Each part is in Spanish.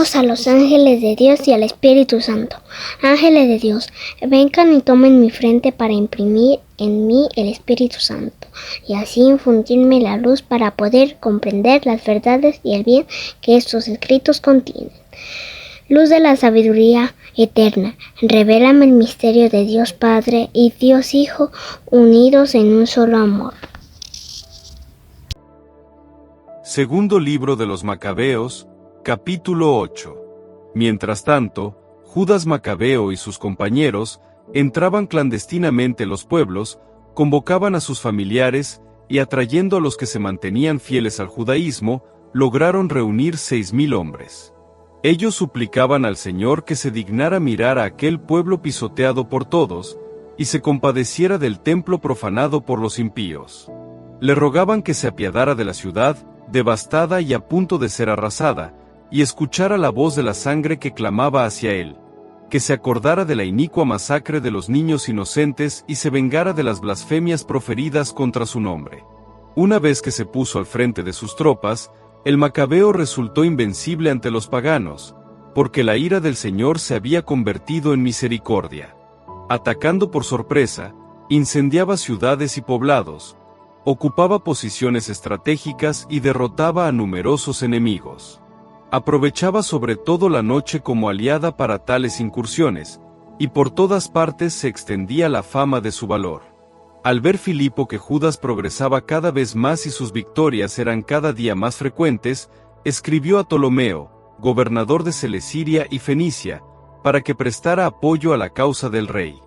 Llamemos a los ángeles de Dios y al Espíritu Santo. Ángeles de Dios, vengan y tomen mi frente para imprimir en mí el Espíritu Santo, y así infundirme la luz para poder comprender las verdades y el bien que estos escritos contienen. Luz de la sabiduría eterna, revélame el misterio de Dios Padre y Dios Hijo, unidos en un solo amor. Segundo libro de los Macabeos, capítulo 8. Mientras tanto, Judas Macabeo y sus compañeros entraban clandestinamente en los pueblos, convocaban a sus familiares y, atrayendo a los que se mantenían fieles al judaísmo, lograron reunir 6,000 hombres. Ellos suplicaban al Señor que se dignara mirar a aquel pueblo pisoteado por todos, y se compadeciera del templo profanado por los impíos. Le rogaban que se apiadara de la ciudad, devastada y a punto de ser arrasada, y escuchara la voz de la sangre que clamaba hacia él, que se acordara de la inicua masacre de los niños inocentes y se vengara de las blasfemias proferidas contra su nombre. Una vez que se puso al frente de sus tropas, el Macabeo resultó invencible ante los paganos, porque la ira del Señor se había convertido en misericordia. Atacando por sorpresa, incendiaba ciudades y poblados, ocupaba posiciones estratégicas y derrotaba a numerosos enemigos. Aprovechaba sobre todo la noche como aliada para tales incursiones, y por todas partes se extendía la fama de su valor. Al ver Filipo que Judas progresaba cada vez más y sus victorias eran cada día más frecuentes, escribió a Ptolomeo, gobernador de Celesiria y Fenicia, para que prestara apoyo a la causa del rey.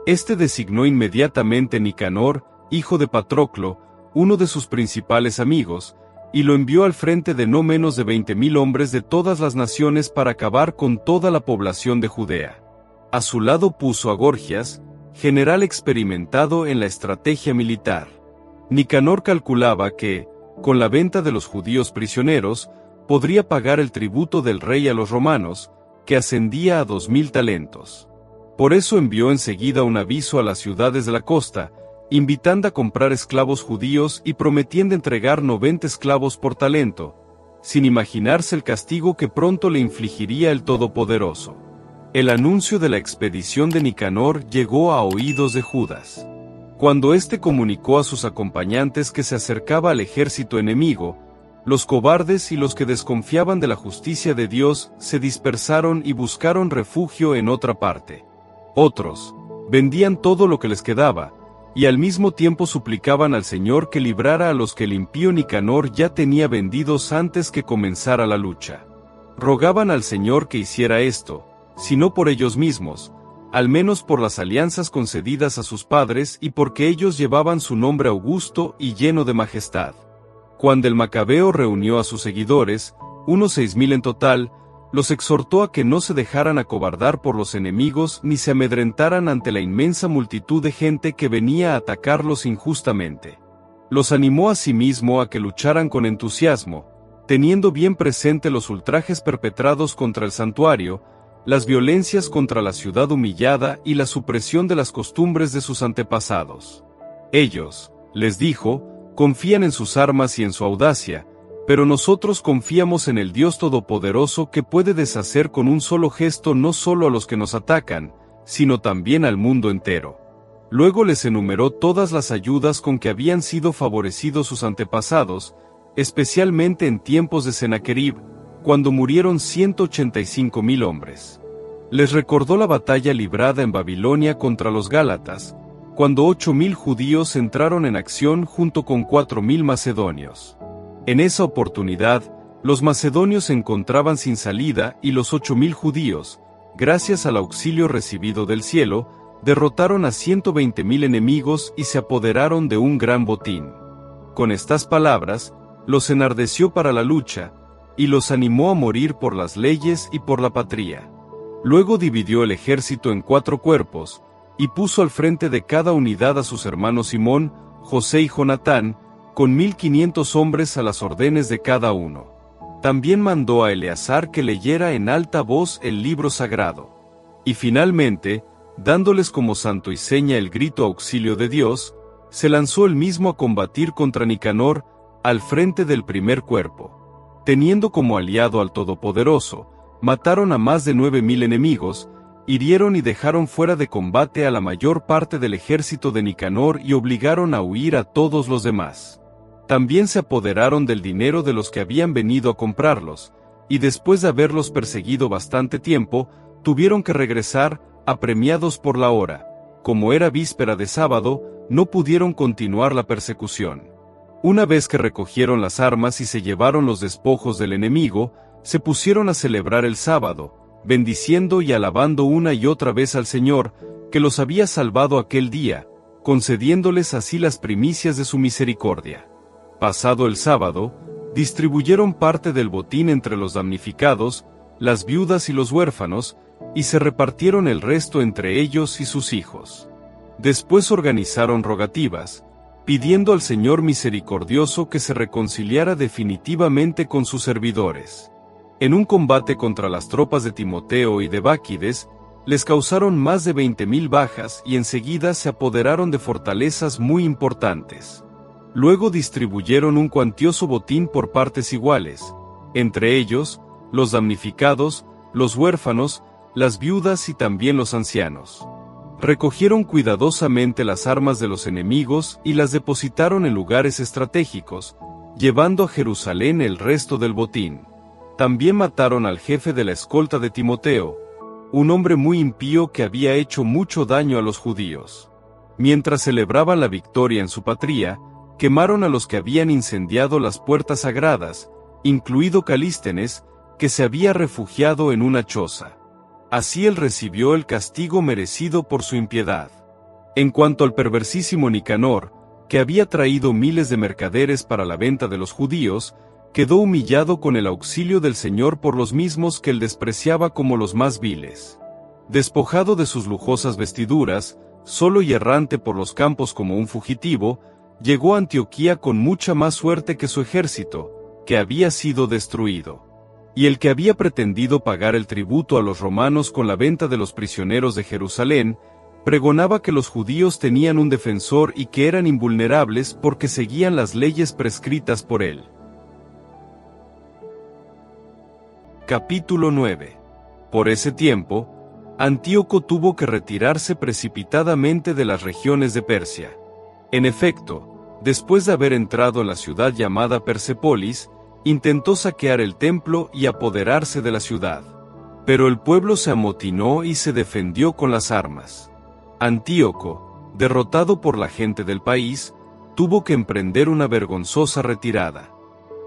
Este designó inmediatamente Nicanor, hijo de Patroclo, uno de sus principales amigos, y lo envió al frente de no menos de 20,000 hombres de todas las naciones para acabar con toda la población de Judea. A su lado puso a Gorgias, general experimentado en la estrategia militar. Nicanor calculaba que, con la venta de los judíos prisioneros, podría pagar el tributo del rey a los romanos, que ascendía a 2,000 talentos. Por eso envió enseguida un aviso a las ciudades de la costa, invitando a comprar esclavos judíos y prometiendo entregar 90 esclavos por talento, sin imaginarse el castigo que pronto le infligiría el Todopoderoso. El anuncio de la expedición de Nicanor llegó a oídos de Judas. Cuando éste comunicó a sus acompañantes que se acercaba al ejército enemigo, los cobardes y los que desconfiaban de la justicia de Dios se dispersaron y buscaron refugio en otra parte. Otros vendían todo lo que les quedaba, y al mismo tiempo suplicaban al Señor que librara a los que el impío Nicanor ya tenía vendidos antes que comenzara la lucha. Rogaban al Señor que hiciera esto, si no por ellos mismos, al menos por las alianzas concedidas a sus padres y porque ellos llevaban su nombre augusto y lleno de majestad. Cuando el Macabeo reunió a sus seguidores, unos 6,000 en total, los exhortó a que no se dejaran acobardar por los enemigos ni se amedrentaran ante la inmensa multitud de gente que venía a atacarlos injustamente. Los animó asimismo a que lucharan con entusiasmo, teniendo bien presente los ultrajes perpetrados contra el santuario, las violencias contra la ciudad humillada y la supresión de las costumbres de sus antepasados. Ellos, les dijo, confían en sus armas y en su audacia, pero nosotros confiamos en el Dios Todopoderoso que puede deshacer con un solo gesto no solo a los que nos atacan, sino también al mundo entero. Luego les enumeró todas las ayudas con que habían sido favorecidos sus antepasados, especialmente en tiempos de Sennacherib, cuando murieron 185,000 hombres. Les recordó la batalla librada en Babilonia contra los gálatas, cuando 8,000 judíos entraron en acción junto con 4,000 macedonios. En esa oportunidad, los macedonios se encontraban sin salida y los 8,000 judíos, gracias al auxilio recibido del cielo, derrotaron a 120,000 enemigos y se apoderaron de un gran botín. Con estas palabras, los enardeció para la lucha, y los animó a morir por las leyes y por la patria. Luego dividió el ejército en 4 cuerpos, y puso al frente de cada unidad a sus hermanos Simón, José y Jonatán, con 1,500 hombres a las órdenes de cada uno. También mandó a Eleazar que leyera en alta voz el libro sagrado. Y finalmente, dándoles como santo y seña el grito auxilio de Dios, se lanzó él mismo a combatir contra Nicanor, al frente del primer cuerpo. Teniendo como aliado al Todopoderoso, Mataron a más de 9.000 enemigos, hirieron y dejaron fuera de combate a la mayor parte del ejército de Nicanor y obligaron a huir a todos los demás. También se apoderaron del dinero de los que habían venido a comprarlos, y después de haberlos perseguido bastante tiempo, tuvieron que regresar, apremiados por la hora. Como era víspera de sábado, no pudieron continuar la persecución. Una vez que recogieron las armas y se llevaron los despojos del enemigo, se pusieron a celebrar el sábado, bendiciendo y alabando una y otra vez al Señor, que los había salvado aquel día, concediéndoles así las primicias de su misericordia. Pasado el sábado, distribuyeron parte del botín entre los damnificados, las viudas y los huérfanos, y se repartieron el resto entre ellos y sus hijos. Después organizaron rogativas, pidiendo al Señor misericordioso que se reconciliara definitivamente con sus servidores. En un combate contra las tropas de Timoteo y de Báquides, les causaron más de 20.000 bajas y enseguida se apoderaron de fortalezas muy importantes. Luego distribuyeron un cuantioso botín por partes iguales, entre ellos, los damnificados, los huérfanos, las viudas y también los ancianos. Recogieron cuidadosamente las armas de los enemigos y las depositaron en lugares estratégicos, llevando a Jerusalén el resto del botín. También mataron al jefe de la escolta de Timoteo, un hombre muy impío que había hecho mucho daño a los judíos. Mientras celebraban la victoria en su patria, quemaron a los que habían incendiado las puertas sagradas, incluido Calístenes, que se había refugiado en una choza. Así él recibió el castigo merecido por su impiedad. En cuanto al perversísimo Nicanor, que había traído miles de mercaderes para la venta de los judíos, quedó humillado con el auxilio del Señor por los mismos que él despreciaba como los más viles. Despojado de sus lujosas vestiduras, solo y errante por los campos como un fugitivo, llegó a Antioquía con mucha más suerte que su ejército, que había sido destruido. Y el que había pretendido pagar el tributo a los romanos con la venta de los prisioneros de Jerusalén, pregonaba que los judíos tenían un defensor y que eran invulnerables porque seguían las leyes prescritas por él. Capítulo 9. Por ese tiempo, Antíoco tuvo que retirarse precipitadamente de las regiones de Persia. En efecto, después de haber entrado en la ciudad llamada Persépólis, intentó saquear el templo y apoderarse de la ciudad. Pero el pueblo se amotinó y se defendió con las armas. Antíoco, derrotado por la gente del país, tuvo que emprender una vergonzosa retirada.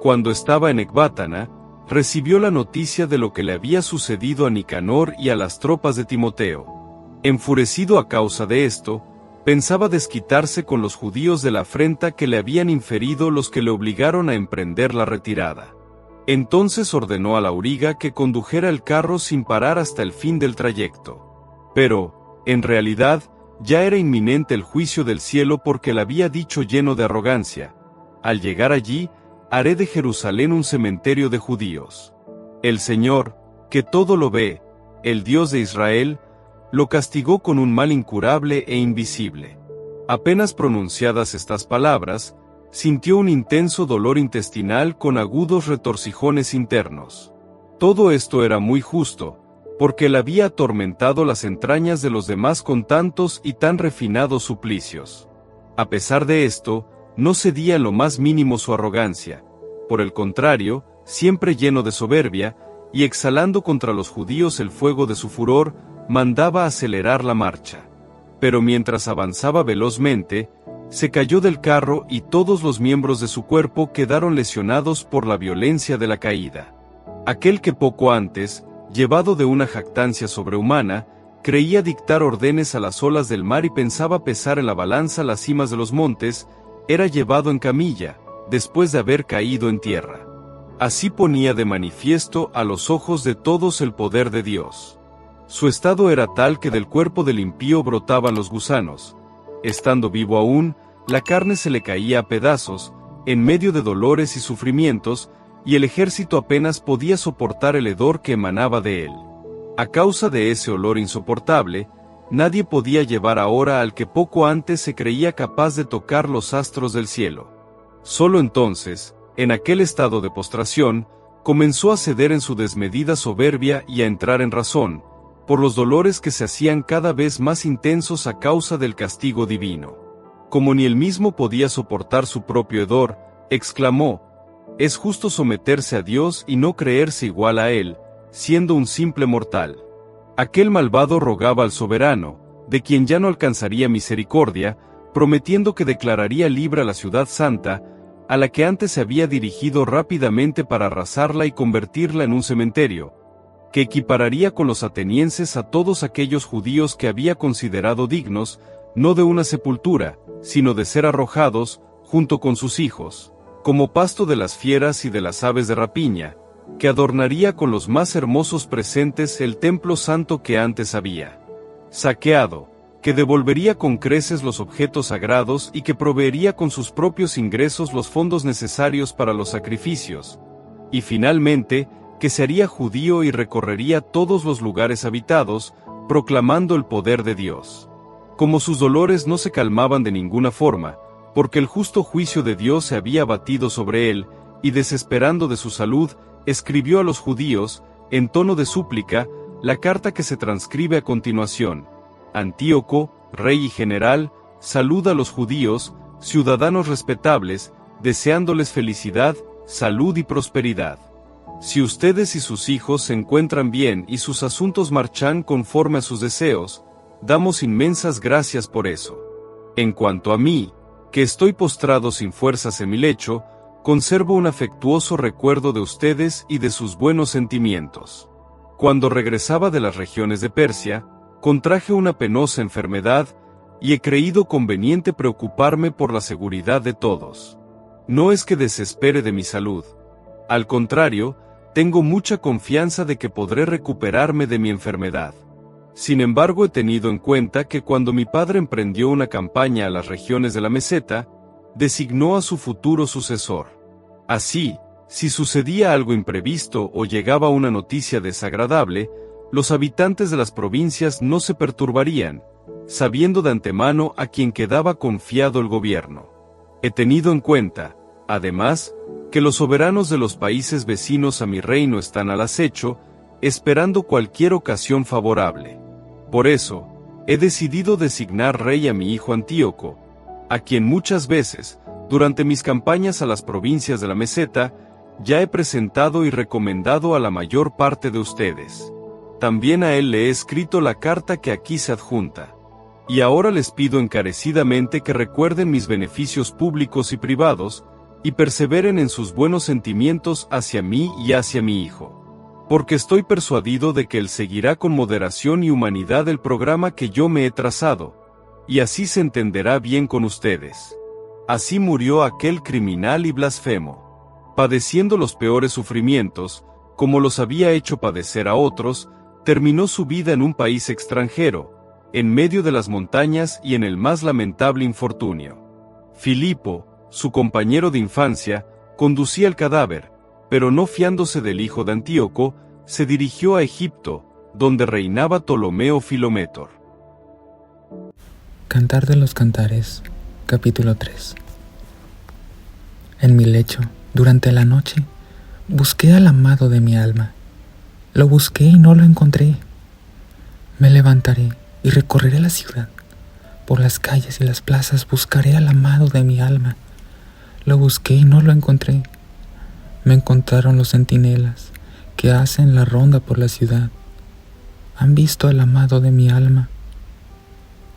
Cuando estaba en Ecbátana, recibió la noticia de lo que le había sucedido a Nicanor y a las tropas de Timoteo. Enfurecido a causa de esto, pensaba desquitarse con los judíos de la afrenta que le habían inferido los que le obligaron a emprender la retirada. Entonces ordenó a la auriga que condujera el carro sin parar hasta el fin del trayecto. Pero, en realidad, ya era inminente el juicio del cielo porque le había dicho lleno de arrogancia: al llegar allí, haré de Jerusalén un cementerio de judíos. El Señor, que todo lo ve, el Dios de Israel, lo castigó con un mal incurable e invisible. Apenas pronunciadas estas palabras, sintió un intenso dolor intestinal con agudos retorcijones internos. Todo esto era muy justo, porque él había atormentado las entrañas de los demás con tantos y tan refinados suplicios. A pesar de esto, no cedía en lo más mínimo su arrogancia. Por el contrario, siempre lleno de soberbia, y exhalando contra los judíos el fuego de su furor, mandaba acelerar la marcha. Pero mientras avanzaba velozmente, se cayó del carro y todos los miembros de su cuerpo quedaron lesionados por la violencia de la caída. Aquel que poco antes, llevado de una jactancia sobrehumana, creía dictar órdenes a las olas del mar y pensaba pesar en la balanza las cimas de los montes, era llevado en camilla, después de haber caído en tierra. Así ponía de manifiesto a los ojos de todos el poder de Dios. Su estado era tal que del cuerpo del impío brotaban los gusanos. Estando vivo aún, la carne se le caía a pedazos, en medio de dolores y sufrimientos, y el ejército apenas podía soportar el hedor que emanaba de él. A causa de ese olor insoportable, nadie podía llevar ahora al que poco antes se creía capaz de tocar los astros del cielo. Solo entonces, en aquel estado de postración, comenzó a ceder en su desmedida soberbia y a entrar en razón, por los dolores que se hacían cada vez más intensos a causa del castigo divino. Como ni él mismo podía soportar su propio hedor, exclamó: «Es justo someterse a Dios y no creerse igual a Él, siendo un simple mortal». Aquel malvado rogaba al soberano, de quien ya no alcanzaría misericordia, prometiendo que declararía libre a la ciudad santa, a la que antes se había dirigido rápidamente para arrasarla y convertirla en un cementerio, que equipararía con los atenienses a todos aquellos judíos que había considerado dignos, no de una sepultura, sino de ser arrojados, junto con sus hijos, como pasto de las fieras y de las aves de rapiña, que adornaría con los más hermosos presentes el templo santo que antes había saqueado, que devolvería con creces los objetos sagrados y que proveería con sus propios ingresos los fondos necesarios para los sacrificios, y finalmente, que se haría judío y recorrería todos los lugares habitados, proclamando el poder de Dios. Como sus dolores no se calmaban de ninguna forma, porque el justo juicio de Dios se había abatido sobre él, y desesperando de su salud, escribió a los judíos, en tono de súplica, la carta que se transcribe a continuación. Antíoco, rey y general, saluda a los judíos, ciudadanos respetables, deseándoles felicidad, salud y prosperidad. Si ustedes y sus hijos se encuentran bien y sus asuntos marchan conforme a sus deseos, damos inmensas gracias por eso. En cuanto a mí, que estoy postrado sin fuerzas en mi lecho, conservo un afectuoso recuerdo de ustedes y de sus buenos sentimientos. Cuando regresaba de las regiones de Persia, contraje una penosa enfermedad, y he creído conveniente preocuparme por la seguridad de todos. No es que desespere de mi salud. Al contrario, tengo mucha confianza de que podré recuperarme de mi enfermedad. Sin embargo, he tenido en cuenta que cuando mi padre emprendió una campaña a las regiones de la meseta, designó a su futuro sucesor. Así, si sucedía algo imprevisto o llegaba una noticia desagradable, los habitantes de las provincias no se perturbarían, sabiendo de antemano a quien quedaba confiado el gobierno. He tenido en cuenta, además, que los soberanos de los países vecinos a mi reino están al acecho, esperando cualquier ocasión favorable. Por eso, he decidido designar rey a mi hijo Antíoco, a quien muchas veces, durante mis campañas a las provincias de la meseta, ya he presentado y recomendado a la mayor parte de ustedes. También a él le he escrito la carta que aquí se adjunta. Y ahora les pido encarecidamente que recuerden mis beneficios públicos y privados, y perseveren en sus buenos sentimientos hacia mí y hacia mi hijo. Porque estoy persuadido de que él seguirá con moderación y humanidad el programa que yo me he trazado, y así se entenderá bien con ustedes. Así murió aquel criminal y blasfemo, padeciendo los peores sufrimientos, como los había hecho padecer a otros, terminó su vida en un país extranjero, en medio de las montañas y en el más lamentable infortunio. Filipo, su compañero de infancia, conducía el cadáver, pero no fiándose del hijo de Antíoco, se dirigió a Egipto, donde reinaba Ptolomeo Filométor. Cantar de los Cantares, capítulo 3. En mi lecho, durante la noche, busqué al amado de mi alma. Lo busqué y no lo encontré. Me levantaré y recorreré la ciudad. Por las calles y las plazas buscaré al amado de mi alma. Lo busqué y no lo encontré. Me encontraron los centinelas que hacen la ronda por la ciudad. Han visto al amado de mi alma.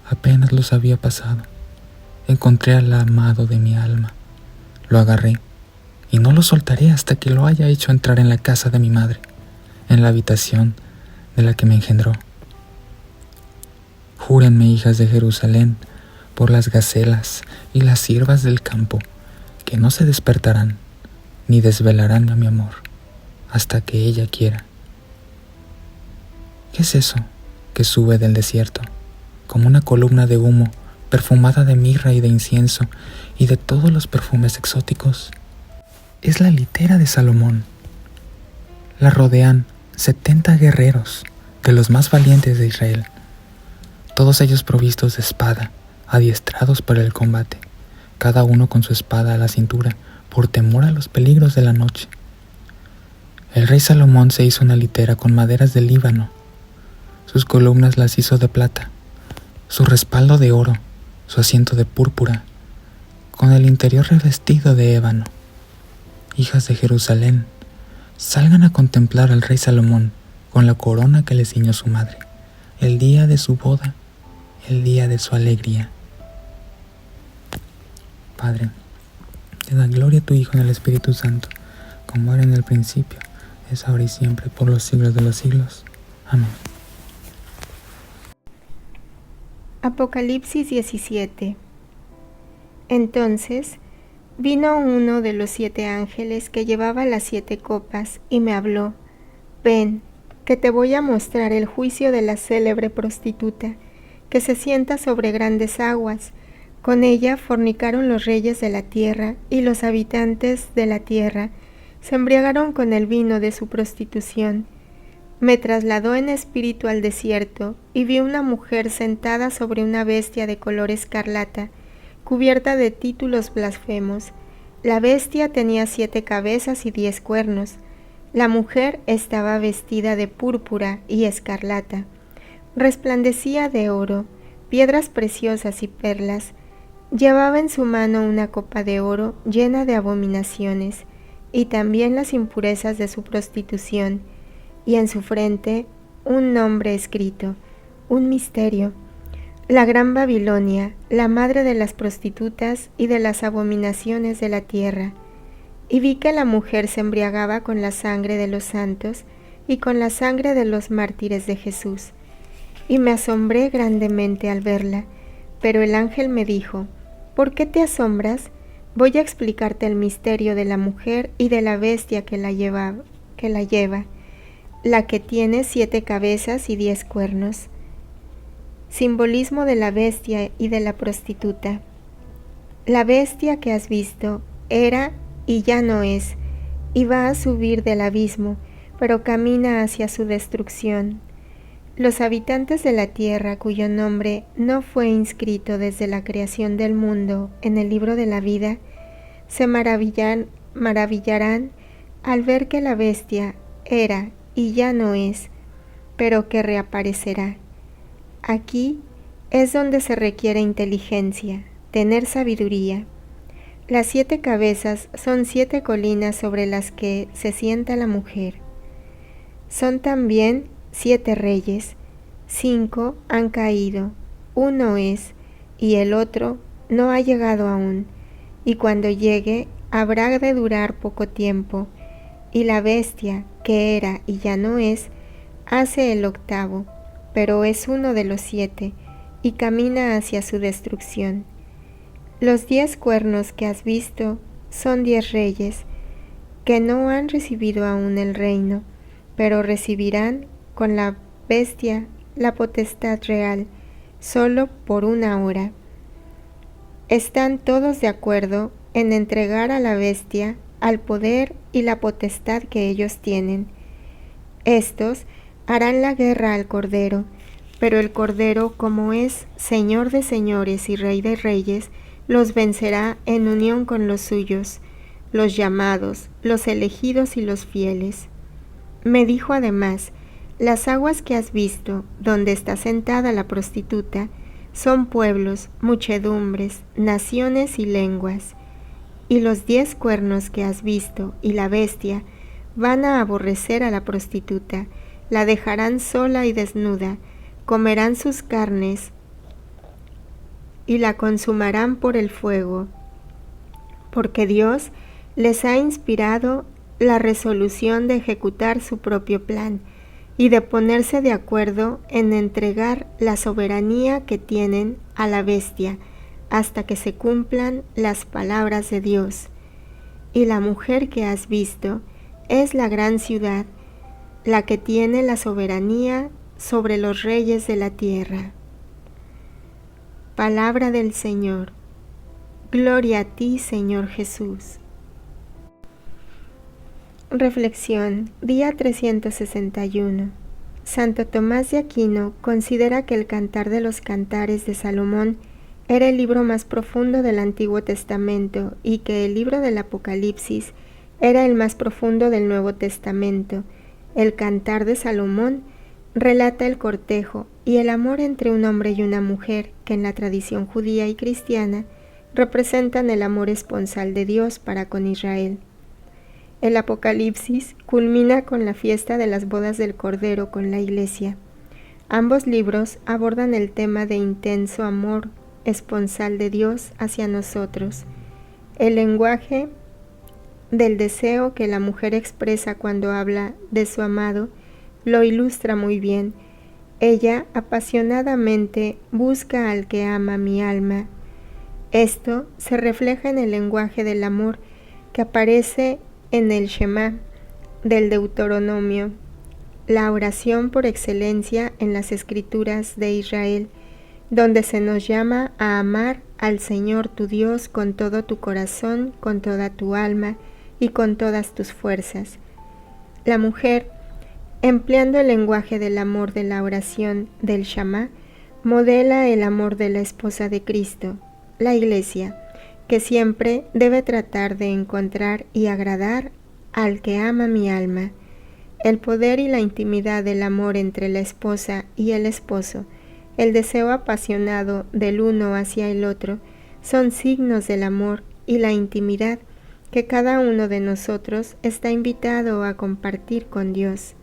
Apenas los había pasado. Encontré al amado de mi alma. Lo agarré y no lo soltaré hasta que lo haya hecho entrar en la casa de mi madre, en la habitación de la que me engendró. Júrenme, hijas de Jerusalén, por las gacelas y las ciervas del campo, que no se despertarán ni desvelarán a mi amor hasta que ella quiera. ¿Qué es eso que sube del desierto, como una columna de humo perfumada de mirra y de incienso y de todos los perfumes exóticos? Es la litera de Salomón. La rodean 70 guerreros de los más valientes de Israel, todos ellos provistos de espada, adiestrados para el combate, cada uno con su espada a la cintura, por temor a los peligros de la noche. El rey Salomón se hizo una litera con maderas del Líbano. Sus columnas las hizo de plata, su respaldo de oro, su asiento de púrpura, con el interior revestido de ébano. Hijas de Jerusalén, salgan a contemplar al rey Salomón con la corona que le ciñó su madre, el día de su boda, el día de su alegría. Padre, te da gloria a tu Hijo en el Espíritu Santo, como era en el principio, es ahora y siempre, por los siglos de los siglos. Amén. Apocalipsis 17. Entonces vino uno de los 7 ángeles que llevaba las 7 copas y me habló: Ven, que te voy a mostrar el juicio de la célebre prostituta, que se sienta sobre grandes aguas. Con ella fornicaron los reyes de la tierra, y los habitantes de la tierra se embriagaron con el vino de su prostitución. Me trasladó en espíritu al desierto, y vi una mujer sentada sobre una bestia de color escarlata, cubierta de títulos blasfemos. La bestia tenía 7 cabezas y 10 cuernos. La mujer estaba vestida de púrpura y escarlata. Resplandecía de oro, piedras preciosas y perlas. Llevaba en su mano una copa de oro llena de abominaciones, y también las impurezas de su prostitución, y en su frente un nombre escrito, un misterio: la Gran Babilonia, la madre de las prostitutas y de las abominaciones de la tierra. Y vi que la mujer se embriagaba con la sangre de los santos y con la sangre de los mártires de Jesús. Y me asombré grandemente al verla, pero el ángel me dijo: ¿Por qué te asombras? Voy a explicarte el misterio de la mujer y de la bestia que la lleva, la que tiene 7 cabezas y 10 cuernos. Simbolismo de la bestia y de la prostituta. La bestia que has visto era y ya no es, y va a subir del abismo, pero camina hacia su destrucción. Los habitantes de la tierra, cuyo nombre no fue inscrito desde la creación del mundo en el libro de la vida, se maravillarán al ver que la bestia era y ya no es, pero que reaparecerá. Aquí es donde se requiere inteligencia, tener sabiduría. Las 7 cabezas son 7 colinas sobre las que se sienta la mujer. Son también 7 reyes, 5 han caído, uno es, y el otro no ha llegado aún, y cuando llegue habrá de durar poco tiempo, y la bestia, que era y ya no es, hace el 8º, pero es uno de los 7, y camina hacia su destrucción. Los 10 cuernos que has visto son 10 reyes, que no han recibido aún el reino, pero recibirán con la bestia la potestad real, solo por 1 hora. Están todos de acuerdo en entregar a la bestia al poder y la potestad que ellos tienen. Estos harán la guerra al Cordero, pero el Cordero, como es Señor de señores y Rey de reyes, los vencerá en unión con los suyos, los llamados, los elegidos y los fieles. Me dijo además: las aguas que has visto, donde está sentada la prostituta, son pueblos, muchedumbres, naciones y lenguas. Y los 10 cuernos que has visto y la bestia van a aborrecer a la prostituta, la dejarán sola y desnuda, comerán sus carnes y la consumarán por el fuego, porque Dios les ha inspirado la resolución de ejecutar su propio plan y de ponerse de acuerdo en entregar la soberanía que tienen a la bestia hasta que se cumplan las palabras de Dios. Y la mujer que has visto es la gran ciudad, la que tiene la soberanía sobre los reyes de la tierra. Palabra del Señor. Gloria a ti, Señor Jesús. Reflexión, día 361. Santo Tomás de Aquino considera que el Cantar de los Cantares de Salomón era el libro más profundo del Antiguo Testamento y que el libro del Apocalipsis Era el más profundo del Nuevo Testamento. El Cantar de Salomón relata el cortejo y el amor entre un hombre y una mujer que en la tradición judía y cristiana representan el amor esponsal de Dios para con Israel. El Apocalipsis culmina con la fiesta de las bodas del Cordero con la Iglesia. Ambos libros abordan el tema de intenso amor esponsal de Dios hacia nosotros. El lenguaje del deseo que la mujer expresa cuando habla de su amado lo ilustra muy bien. Ella apasionadamente busca al que ama mi alma. Esto se refleja en el lenguaje del amor que aparece en el Shema del Deuteronomio, la oración por excelencia en las Escrituras de Israel, donde se nos llama a amar al Señor tu Dios con todo tu corazón, con toda tu alma y con todas tus fuerzas. La mujer, empleando el lenguaje del amor de la oración del Shema, modela el amor de la esposa de Cristo, la Iglesia, que siempre debe tratar de encontrar y agradar al que ama mi alma. El poder y la intimidad del amor entre la esposa y el esposo, el deseo apasionado del uno hacia el otro, son signos del amor y la intimidad que cada uno de nosotros está invitado a compartir con Dios.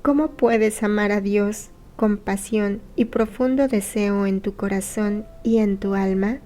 ¿Cómo puedes amar a Dios con pasión y profundo deseo en tu corazón y en tu alma?